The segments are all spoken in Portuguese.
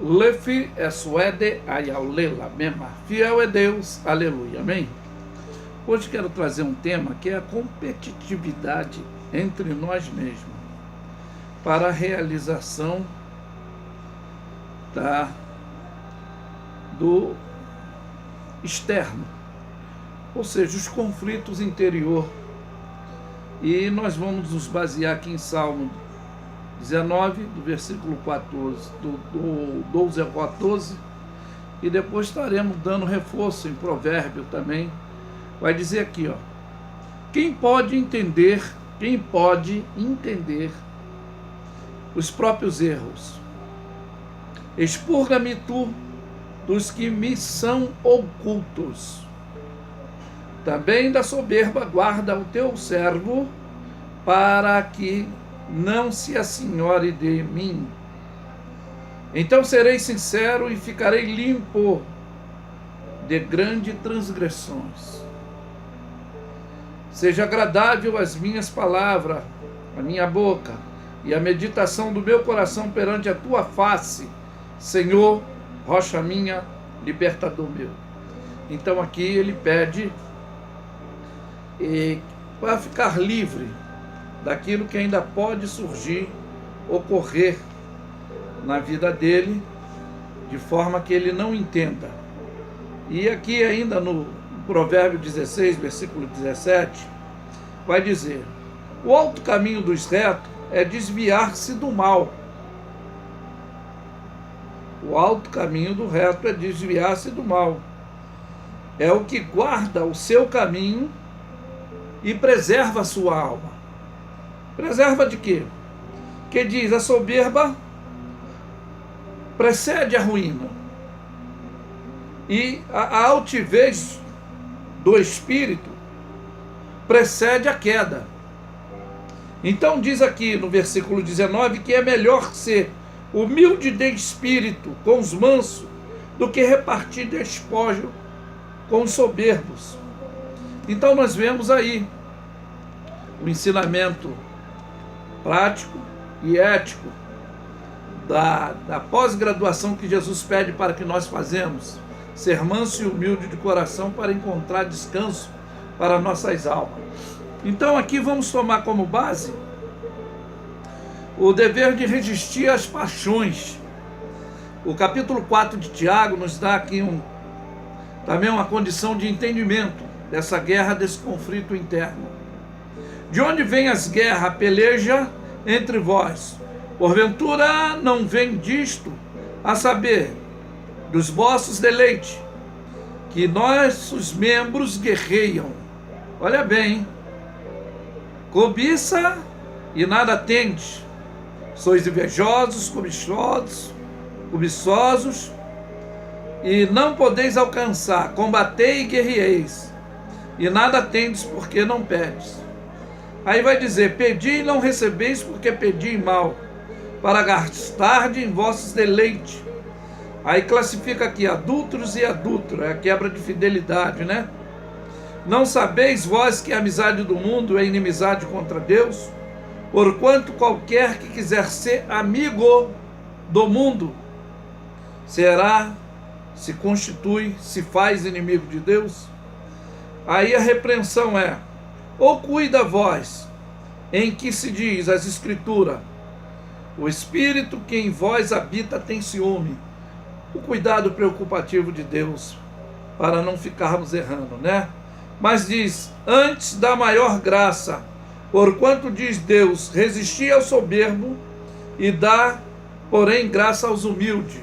Lefi Esuede Ayalela Mema. Fiel é Deus, aleluia, amém? Hoje quero trazer um tema que é a competitividade entre nós mesmos para a realização do externo, ou seja, os conflitos interior. E nós vamos nos basear aqui em Salmo 19, do versículo 14, do 12 ao 14, e depois estaremos dando reforço em Provérbio também. Vai dizer aqui, ó: quem pode entender os próprios erros? Expurga-me tu dos que me são ocultos. Também da soberba guarda o teu servo, para que não se assenhore de mim. Então serei sincero e ficarei limpo de grandes transgressões. Seja agradável as minhas palavras, a minha boca, e a meditação do meu coração perante a tua face, Senhor, rocha minha, libertador meu. Então aqui ele pede para ficar livre daquilo que ainda pode surgir, ocorrer na vida dele, de forma que ele não entenda. E aqui ainda no Provérbio 16, versículo 17, vai dizer: o alto caminho dos retos é desviar-se do mal. O alto caminho do reto é desviar-se do mal. É o que guarda o seu caminho e preserva a sua alma. Preserva de quê? Que diz: a soberba precede a ruína, e a altivez do espírito precede a queda. Então diz aqui no versículo 19 que é melhor ser humilde de espírito com os mansos do que repartir despojo com os soberbos. Então nós vemos aí o ensinamento prático e ético da pós-graduação que Jesus pede para que nós fazemos: ser manso e humilde de coração para encontrar descanso para nossas almas. Então aqui vamos tomar como base o dever de resistir às paixões. O capítulo 4 de Tiago nos dá aqui também uma condição de entendimento dessa guerra, desse conflito interno. De onde vem as guerras, a peleja entre vós? Porventura não vem disto, a saber, dos vossos deleites, que nossos membros guerreiam. Olha bem, hein? Cobiça e nada tendes. Sois invejosos, cobiçosos, e não podeis alcançar. Combatei e guerreeis, e nada tendes, porque não pedes. Aí vai dizer: pedi e não recebeis, porque pedi mal, para gastar em vossos deleites. Aí classifica aqui adúlteros e adúltero, é a quebra de fidelidade, né? Não sabeis vós que a amizade do mundo é inimizade contra Deus? Porquanto qualquer que quiser ser amigo do mundo se constitui, se faz inimigo de Deus. Aí a repreensão é: ou cuida vós, em que se diz as Escrituras, o Espírito que em vós habita tem ciúme. O cuidado preocupativo de Deus para não ficarmos errando, né? Mas diz: antes da maior graça, porquanto diz Deus, resisti ao soberbo e dá, porém, graça aos humildes.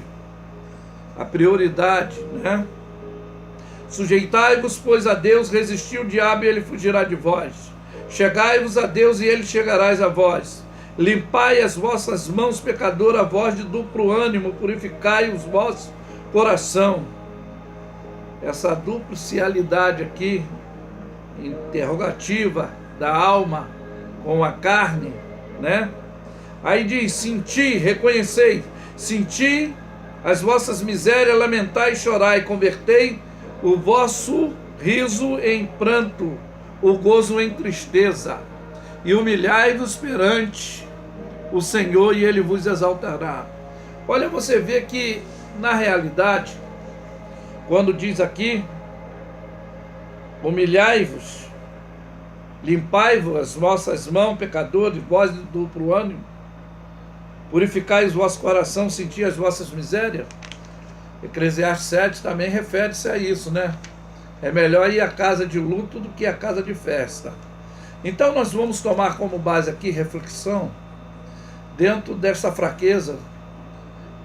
A prioridade, né? Sujeitai-vos, pois, a Deus, resisti o diabo e ele fugirá de vós. Chegai-vos a Deus e ele chegarás a vós. Limpai as vossas mãos, pecador, a voz de duplo ânimo, purificai os vossos coração. Essa duplicialidade aqui, interrogativa da alma com a carne, né? Aí diz: senti, reconhecei, senti as vossas misérias, lamentai e chorai, convertei o vosso riso em pranto, o gozo em tristeza, e humilhai-vos perante o Senhor, e ele vos exaltará. Olha, você vê que, na realidade, quando diz aqui, humilhai-vos, limpai-vos as vossas mãos, pecadores, vós de duplo ânimo, purificai o vosso coração, senti as vossas misérias. Eclesiastes 7 também refere-se a isso, né? É melhor ir à casa de luto do que à casa de festa. Então nós vamos tomar como base aqui reflexão. Dentro desta fraqueza,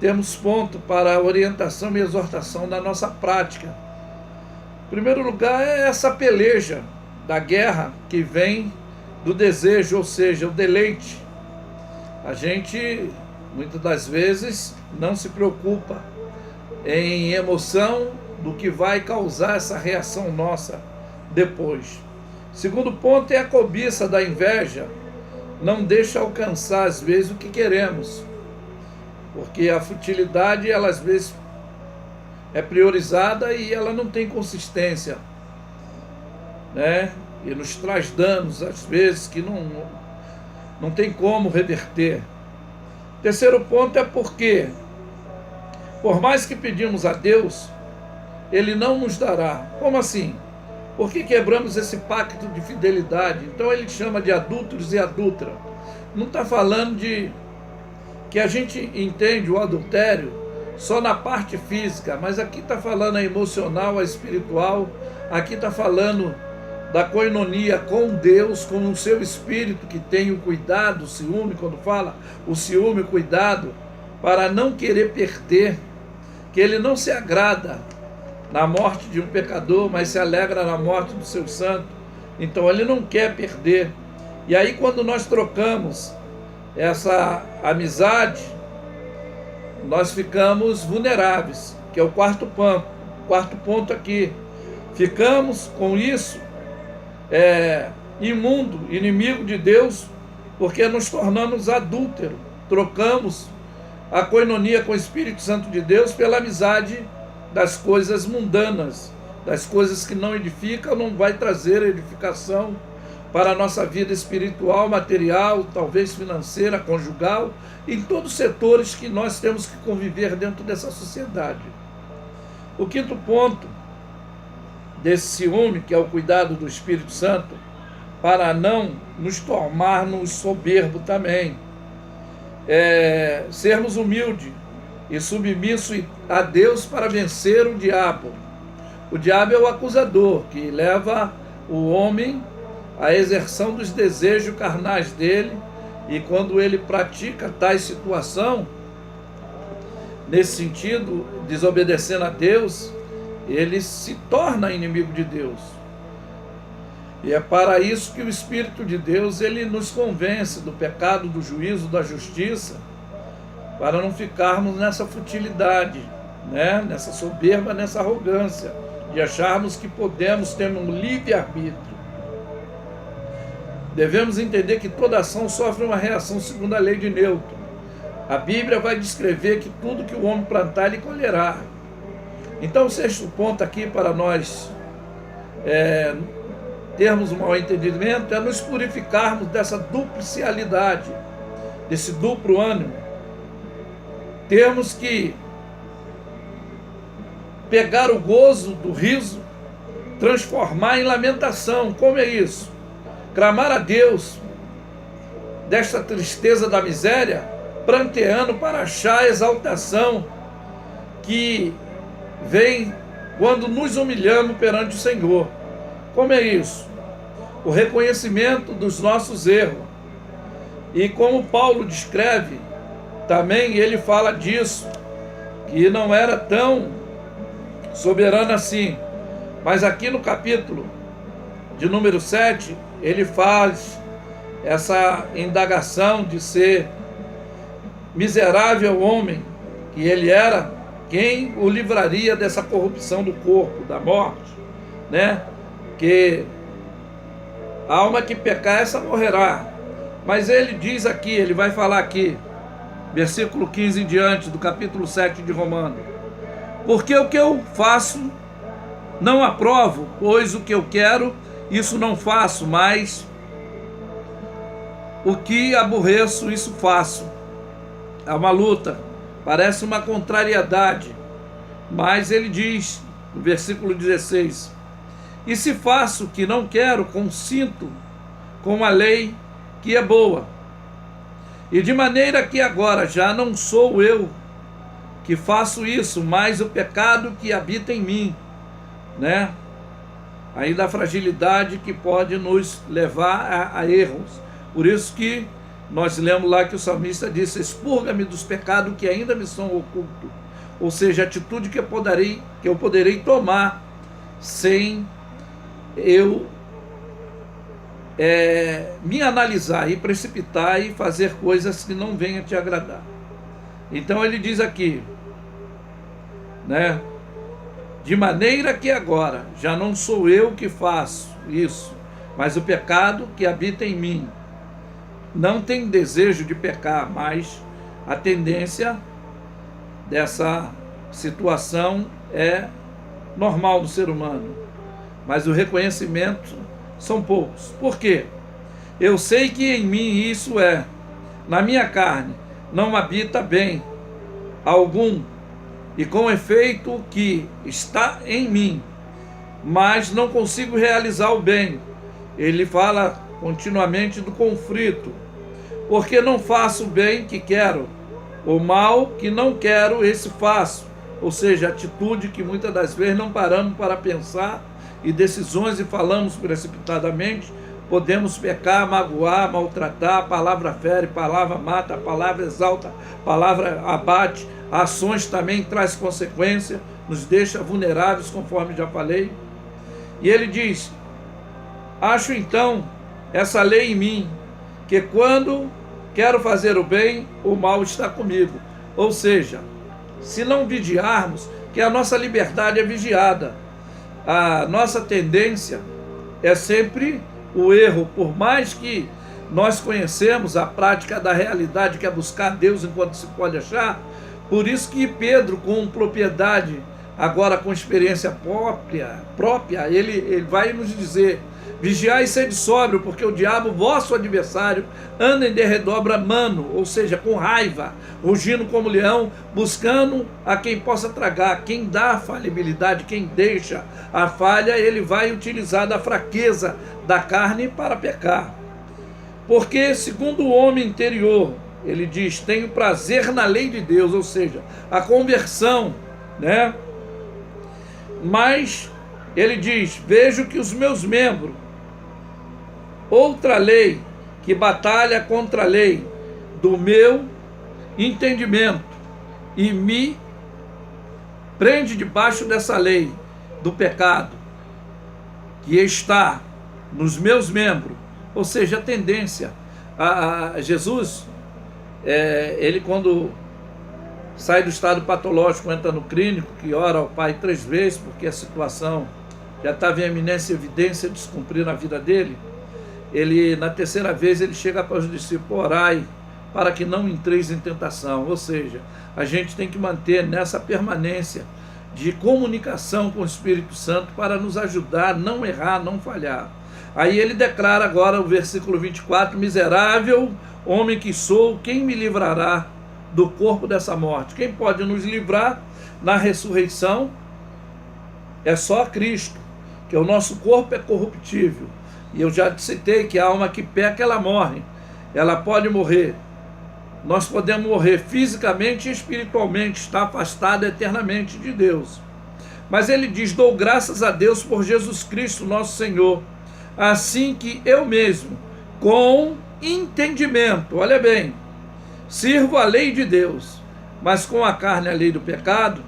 temos ponto para a orientação e exortação da nossa prática. Em primeiro lugar é essa peleja da guerra que vem do desejo, ou seja, o deleite. A gente, muitas das vezes, não se preocupa em emoção do que vai causar essa reação nossa depois. Segundo ponto é a cobiça da inveja, não deixa alcançar às vezes o que queremos, porque a futilidade ela às vezes é priorizada e ela não tem consistência, né? E nos traz danos às vezes que não tem como reverter. Terceiro ponto é porque, por mais que pedimos a Deus, Ele não nos dará. Como assim? Porque quebramos esse pacto de fidelidade. Então Ele chama de adúlteros e adúltera. Não está falando de que a gente entende o adultério só na parte física, mas aqui está falando a emocional, a espiritual, aqui está falando da coinonia com Deus, com o seu espírito que tem o cuidado, o ciúme, quando fala o ciúme, o cuidado, para não querer perder, que Ele não se agrada na morte de um pecador, mas se alegra na morte do seu santo. Então Ele não quer perder. E aí quando nós trocamos essa amizade, nós ficamos vulneráveis, que é o quarto ponto aqui. Ficamos com isso imundo, inimigo de Deus, porque nos tornamos adúlteros. Trocamos a coinonia com o Espírito Santo de Deus pela amizade das coisas mundanas, das coisas que não edificam, não vai trazer edificação para a nossa vida espiritual, material, talvez financeira, conjugal, em todos os setores que nós temos que conviver dentro dessa sociedade. O quinto ponto desse ciúme, que é o cuidado do Espírito Santo, para não nos tornarmos soberbos também, sermos humildes e submissos a Deus para vencer o diabo. O diabo é o acusador que leva o homem à exerção dos desejos carnais dele, e quando ele pratica tais situação, nesse sentido, desobedecendo a Deus, ele se torna inimigo de Deus. E é para isso que o Espírito de Deus ele nos convence do pecado, do juízo, da justiça, para não ficarmos nessa futilidade, né? Nessa soberba, nessa arrogância, de acharmos que podemos ter um livre-arbítrio. Devemos entender que toda ação sofre uma reação segundo a lei de Newton. A Bíblia vai descrever que tudo que o homem plantar, ele colherá. Então, o sexto ponto aqui para nós termos um mau entendimento é nos purificarmos dessa duplicialidade, desse duplo ânimo. Temos que pegar o gozo do riso, transformar em lamentação. Como é isso? Clamar a Deus desta tristeza da miséria, pranteando para achar a exaltação que vem quando nos humilhamos perante o Senhor. Como é isso? O reconhecimento dos nossos erros. E como Paulo descreve, também ele fala disso, que não era tão soberano assim. Mas aqui no capítulo de número 7, ele faz essa indagação de ser miserável homem que ele era, quem o livraria dessa corrupção do corpo, da morte, né? Que a alma que pecar, essa morrerá. Mas ele diz aqui, ele vai falar aqui, versículo 15 em diante do capítulo 7 de Romanos: porque o que eu faço não aprovo, pois o que eu quero, isso não faço, mas o que aborreço, isso faço. Há uma luta Parece uma contrariedade, mas ele diz, no versículo 16: e se faço o que não quero, consinto com a lei que é boa. E de maneira que agora já não sou eu que faço isso, mas o pecado que habita em mim, né? Aí da fragilidade que pode nos levar a erros. Por isso que nós lemos lá que o salmista disse: expurga-me dos pecados que ainda me são ocultos. Ou seja, a atitude que eu poderei tomar sem eu me analisar e precipitar e fazer coisas que não venham te agradar. Então ele diz aqui, né? De maneira que agora já não sou eu que faço isso, mas o pecado que habita em mim. Não tem desejo de pecar, mas a tendência dessa situação é normal do ser humano. Mas o reconhecimento são poucos. Por quê? Eu sei que em mim isso na minha carne, não habita bem algum, e com efeito que está em mim, mas não consigo realizar o bem. Ele fala continuamente do conflito, porque não faço o bem que quero, o mal que não quero, esse faço. Ou seja, atitude que muitas das vezes não paramos para pensar, e decisões e falamos precipitadamente, podemos pecar, magoar, maltratar. A palavra fere, a palavra mata, a palavra exalta, a palavra abate. Ações também traz consequência, nos deixa vulneráveis, conforme já falei. E ele diz: acho então essa lei em mim, que quando quero fazer o bem, o mal está comigo. Ou seja, se não vigiarmos, que a nossa liberdade é vigiada, a nossa tendência é sempre o erro. Por mais que nós conhecemos a prática da realidade, que é buscar Deus enquanto se pode achar. Por isso que Pedro, com propriedade, agora com experiência própria, ele vai nos dizer: vigiai e sede sóbrio, porque o diabo, vosso adversário, anda em derredor bramando, ou seja, com raiva, rugindo como leão, buscando a quem possa tragar. Quem dá a falibilidade, quem deixa a falha, ele vai utilizar da fraqueza da carne para pecar. Porque, segundo o homem interior, ele diz: tenho prazer na lei de Deus, ou seja, a conversão, né? Mas ele diz: vejo que os meus membros, outra lei que batalha contra a lei do meu entendimento e me prende debaixo dessa lei do pecado que está nos meus membros. Ou seja, a tendência a Jesus, ele quando sai do estado patológico, entra no clínico, que ora ao Pai 3 vezes, porque a situação já estava em eminência e evidência de se cumprir na vida dele. Ele, na 3ª vez, ele chega para os discípulos: orai para que não entreis em tentação. Ou seja, a gente tem que manter nessa permanência de comunicação com o Espírito Santo para nos ajudar a não errar, não falhar. Aí ele declara agora o versículo 24: miserável homem que sou, quem me livrará do corpo dessa morte? Quem pode nos livrar na ressurreição é só Cristo, que o nosso corpo é corruptível. E eu já citei que a alma que peca, ela morre. Ela pode morrer. Nós podemos morrer fisicamente e espiritualmente, estar afastado eternamente de Deus. Mas ele diz: dou graças a Deus por Jesus Cristo, nosso Senhor, assim que eu mesmo, com entendimento, olha bem, sirvo a lei de Deus, mas com a carne a lei do pecado,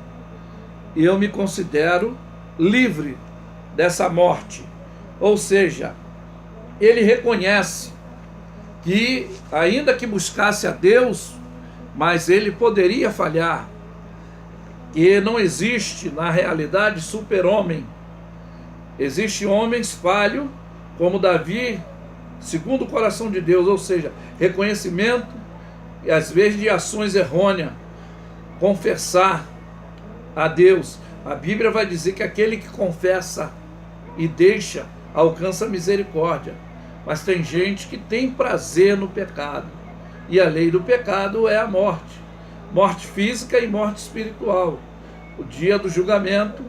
e eu me considero livre dessa morte. Ou seja, ele reconhece que, ainda que buscasse a Deus, mas ele poderia falhar, que não existe na realidade super-homem. Existem homens falhos, como Davi, segundo o coração de Deus, ou seja, reconhecimento e às vezes de ações errôneas, confessar a Deus. A Bíblia vai dizer que aquele que confessa e deixa alcança misericórdia. Mas tem gente que tem prazer no pecado, e a lei do pecado é a morte. morte física e morte espiritual. O dia do julgamento,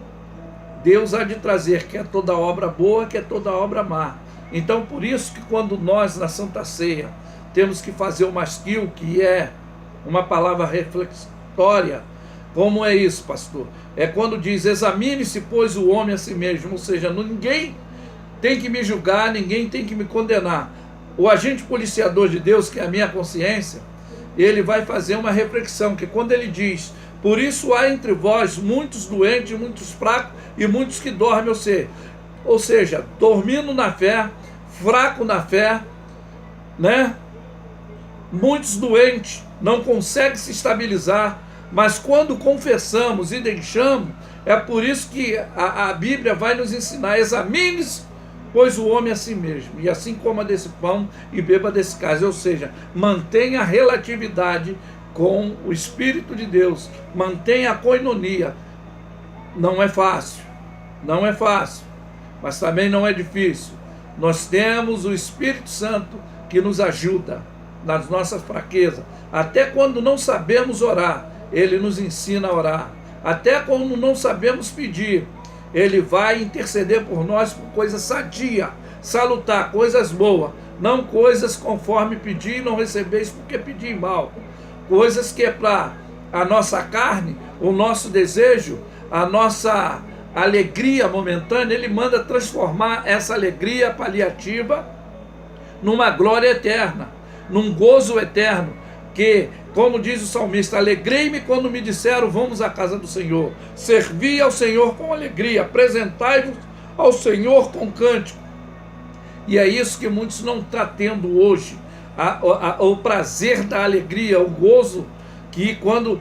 Deus há de trazer que é toda obra boa, que é toda obra má. Então, por isso que quando nós, na Santa Ceia, temos que fazer o masquil, que é uma palavra reflexória. Como é isso, pastor? É quando diz, examine-se, pois, o homem a si mesmo. Ou seja, ninguém tem que me julgar, ninguém tem que me condenar. O agente policiador de Deus, que é a minha consciência, ele vai fazer uma reflexão, que quando ele diz, por isso há entre vós muitos doentes, muitos fracos e muitos que dormem, ou seja, dormindo na fé, fraco na fé, né? Muitos doentes, não conseguem se estabilizar, mas quando confessamos e deixamos, é por isso que a Bíblia vai nos ensinar, examine-se, pois o homem é a si mesmo, e assim coma desse pão e beba desse cálice, ou seja, mantenha a relatividade com o Espírito de Deus, mantenha a koinonia. Não é fácil, não é fácil, mas também não é difícil. Nós temos o Espírito Santo que nos ajuda nas nossas fraquezas, até quando não sabemos orar, ele nos ensina a orar, até quando não sabemos pedir, ele vai interceder por nós por coisas sadia, salutar, coisas boas, não coisas conforme pedir e não recebeis porque pedi mal, coisas que é para a nossa carne, o nosso desejo, a nossa alegria momentânea. Ele manda transformar essa alegria paliativa numa glória eterna, num gozo eterno, que, como diz o salmista, alegrei-me quando me disseram, vamos à casa do Senhor, servi ao Senhor com alegria, apresentai-vos ao Senhor com cântico. E é isso que muitos não estão tendo hoje, o prazer da alegria, o gozo, que quando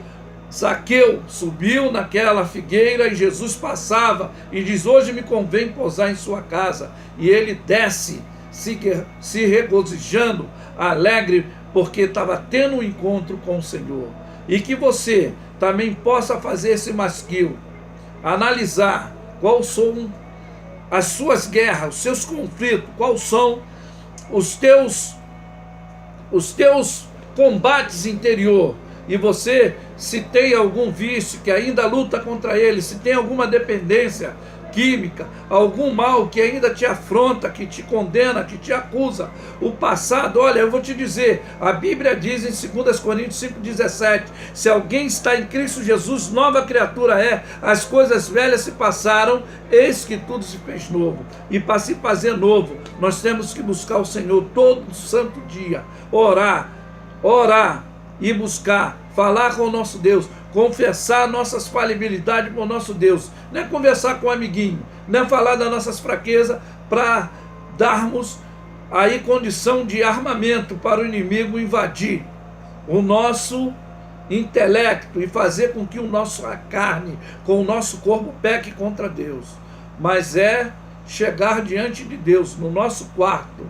Zaqueu subiu naquela figueira e Jesus passava e diz, hoje me convém pousar em sua casa, e ele desce se regozijando, alegre, porque estava tendo um encontro com o Senhor. E que você também possa fazer esse masquil, analisar quais são as suas guerras, os seus conflitos, quais são os teus combates interior, e você, se tem algum vício que ainda luta contra ele, se tem alguma dependência química, algum mal que ainda te afronta, que te condena, que te acusa, o passado, olha, eu vou te dizer, a Bíblia diz em 2 Coríntios 5,17, se alguém está em Cristo Jesus, nova criatura é, as coisas velhas se passaram, eis que tudo se fez novo. E para se fazer novo, nós temos que buscar o Senhor todo santo dia, orar e buscar, falar com o nosso Deus, confessar nossas falibilidades com o nosso Deus, não é conversar com um amiguinho, não é falar das nossas fraquezas para darmos aí condição de armamento para o inimigo invadir o nosso intelecto e fazer com que a nossa carne, com o nosso corpo peque contra Deus, mas é chegar diante de Deus, no nosso quarto,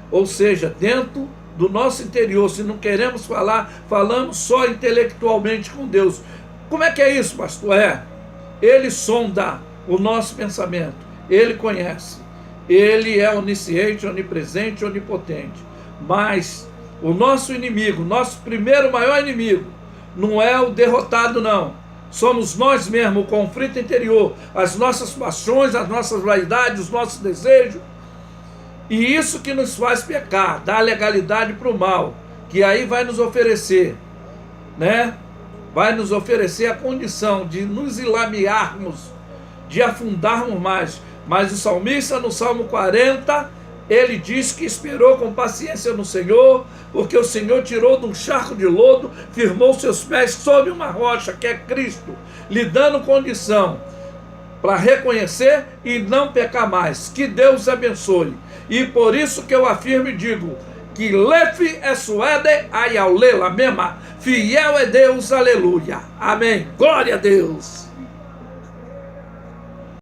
ou seja, dentro do nosso interior. Se não queremos falar, falamos só intelectualmente com Deus. Como é que é isso, pastor? Ele sonda o nosso pensamento, ele conhece, ele é onisciente, onipresente, onipotente, mas o nosso inimigo, nosso primeiro maior inimigo, não é o derrotado, não, somos nós mesmos, o conflito interior, as nossas paixões, as nossas vaidades, os nossos desejos. E isso que nos faz pecar, dá legalidade para o mal, que aí vai nos oferecer, né? Vai nos oferecer a condição de nos ilamearmos, de afundarmos mais. Mas o salmista, no Salmo 40, ele diz que esperou com paciência no Senhor, porque o Senhor tirou de um charco de lodo, firmou seus pés sobre uma rocha, que é Cristo, lhe dando condição para reconhecer e não pecar mais. Que Deus abençoe. E por isso que eu afirmo e digo que Lefe é suede ayaule la mesma, fiel é Deus, aleluia, amém, glória a Deus.